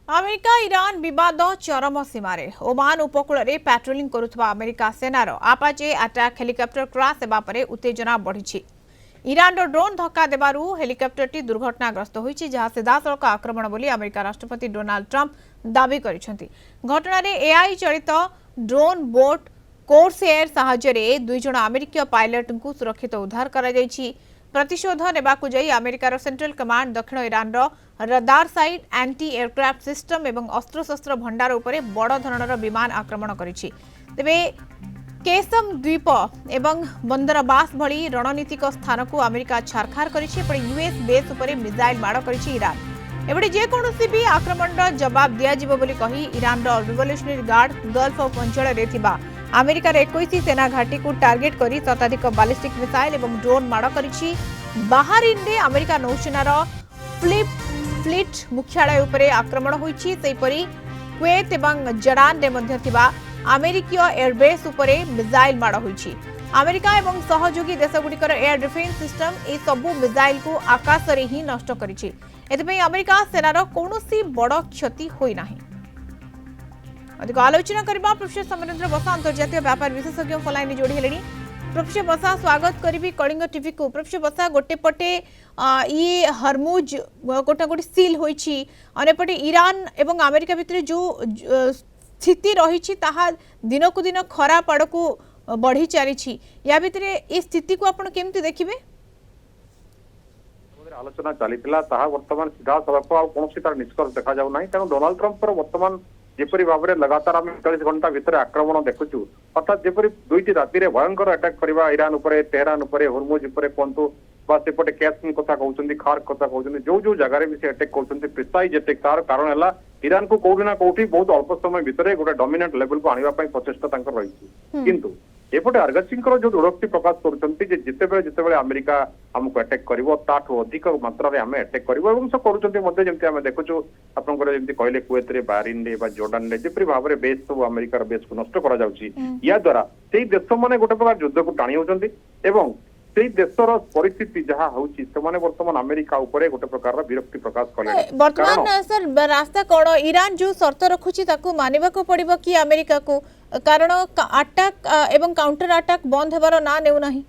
America Iran विवाद चरम सीमार ओमान उपकूल में पेट्रोलिंग करुवा अमेरिका सेनार आपाचे अटैक हेलिकप्टर क्रैश होगा उत्तेजना बढ़ी। ईरान ड्रोन धक्का देवारू हेलिकप्टरटी दुर्घटनाग्रस्त होती जहां सीधासलख आक्रमण बोली अमेरिका राष्ट्रपति डोनाल्ड ट्रंप दावी करिसेंति। घटना एआई चलित ड्रोन बोट कोर्स एयर साहाय्य दुई जण अमेरिकीय पायलट को सुरक्षित उद्धार करा जायछि। प्रतिशोध नेबाकु जाई अमेरिकार सेंट्रल कमांड दक्षिण Iran radar site anti aircraft system एवं अस्त्रशस्त्र भंडार उपरे बड़ धरणर विमान आक्रमण करिछि। तेबे केसम द्वीप एवं बंदरबास भली रणनीतिक स्थान को अमेरिका छारखार करिछि। यूएस बेस उपरे मिसाइल माड़ करिछि ईरान। एबडे जेकोसी भी आक्रमण जवाब दियाजिबो बोली कही Iran revolutionary guard gulf of अंचल रे थिबा अमेरिकार 21 सेना घाटी को टार्गेट करी शताधिक बैलिस्टिक मिसाइल एवं ड्रोन माड़ करिछि। बाहरीन रे अमेरिका नौसेनार फ्लीट मुख्यालय उपरे आक्रमण होइछि। सेहिपरि कुवेत एवं जर्डान रे मध्य थिबा अमेरिकीय एयरबेस उपरे मिसाइल माड़ होइछि। अमेरिका एवं सहयोगी देशगुड़िकर एयर डिफेन्स सिस्टम ए सबु मिसाइल को आकाश रे ही नष्ट करिछि। एथिपई अमेरिका सेनार कौनसी बड़ क्षति होई नाही। अधिक आलोचना करबा प्रोफेसर समरेंद्र बसा अंतर्जातीय व्यापार विशेषज्ञ फलाइन जोड़ी हेलेनी। प्रोफेसर बसा स्वागत करी कलिंग टीवी को। प्रोफेसर बसा गोटे पटे ये हरमुज गोटा गोटे सील होइछि, अनेपटे ईरान एवं अमेरिका भितर जो स्थिति रही दिन को दिन खराब आड़ को बढ़ी चली या भितर ये स्थिति को आपण केमती देखिबे? आलोचना चली वर्तमान सीधा सड़क कौन तार निष्कर्ष देखा जाऊ ना कारण डोनाल्ड ट्रंप वर्तमान जेपरी भाव में लगातार आम 40 घंटा भितर आक्रमण देखुचु अर्थात जेपरी दुईटी राति भयंकर अटैक करवा ईरान उपरे तेहरान उपरे हुरमुज उपरे कहतु बा सेपटे कैश्मीर कथा कहते खार्क कथा कहते जो जो जगह भी से अटैक करते प्रिसाइज अटैक तार कारण है ईरान को कौटी ना कौटी बहुत अल्प समय भितर गोटे डोमिनेंट लेवल को आने प्रचेषा रही किंतु एपटे अर्गसिंह जो दृढ़ोक्ति प्रकाश करते अमेरिका आमको अटैक कर अधिक मात्रा आम अटैक कर देखुचु आपंकर कहले कुवेत बाहरीन जॉर्डान जेपरी भाव में बेस सब अमेरिकार बेस को नष्ट या द्वारा से देश मैंने गोटे प्रकार युद्ध को टाणी होती से देशर परिस्थिति जहाँ होची वर्तमान अमेरिका उपरे गोटे प्रकार विरक्ति प्रकाश कले। वर्तमान सर रास्ता कौन ईरान जो शर्त रखुची ताकू मानिबाको पड़िबो कि अमेरिका को कारण अटैक एवं काउंटर अटैक बंद हेबार ना नेउ नाही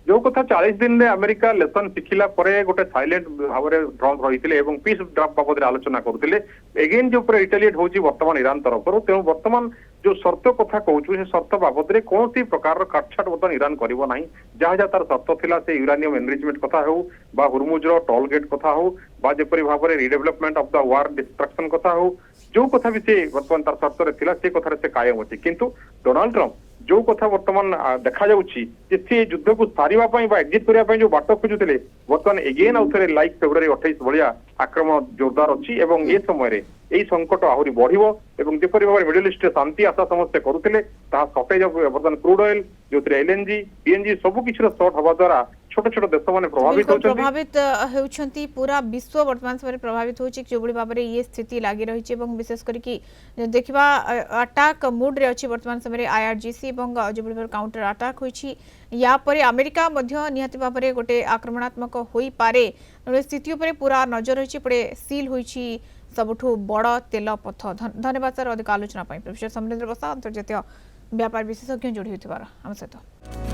जो कथा 40 दिन में अमेरिका लेसन शिखिला परे गोटे साइलेंट भाव में ड्रंक रही और पीस ड्राफ्ट बाबद आलोचना करते एगेन जो रिटेलिएट होची वर्तमान ईरान तरफ तेणु वर्तमान जो शर्त कथा कहूँ से शर्त बाबद में कौन सी प्रकार काटछाट वर्तमान ईरान करिवो नाही जहाँ जहाँ तार शर्त थिला से यूरानियम एनरिचमेंट कथा हो बा हुरमुज रो टोल गेट कथा हो बा जेपरी भाव में redevelopment of the war destruction कथा हो जो कथा भी से वर्तमान तार शर्त रे थिला से कथा से कायम अछि किंतु डोनाल्ड ट्रंप जो कथा वर्तमान देखा जाउछि जे से युद्ध को सारिबा पई बा एग्जिट करिया पई जो बाट खोजुतिले वर्तमान एगेन आउथरे लाइक फेब्रुआरी 28 भलिया आक्रमण जोरदार अछि एवं ए समय रे एई संकट आहुरी बढ़िबो एवं जेपरि भाबरे मिडल ईस्ट शांति आशा समस्ते करुतिले ता शॉर्टेज ऑफ वर्तमान क्रूड ऑयल जोतरे एलएनजी पीएनजी सब किछर शॉर्ट हवा द्वारा छोट छोट देश माने प्रभावित होउछंती पूरा विश्व वर्तमान समय प्रभावित होछि जो बड़ी भाबरे ये स्थिति लागि रही छि एवं विशेष करी कि देखिबा अटैक मूड रे अछि वर्तमान समय आईआरजीसी एवं जो बड़ी काउंटर अटैक होछि या परे अमेरिका मध्य निहाती भाबरे गोटे आक्रमणात्मक होई पारे स्थिति उपरे पूरा नजर रही पड़े सील होइछि सबुठु बड़ तेल पथ। धन्यवाद सर अधिक आलोचना प्रोफेसर समरेंद्र बसा अंतर्जातीय व्यापार विशेषज्ञ जोड़ी होइथिबार हम सहित।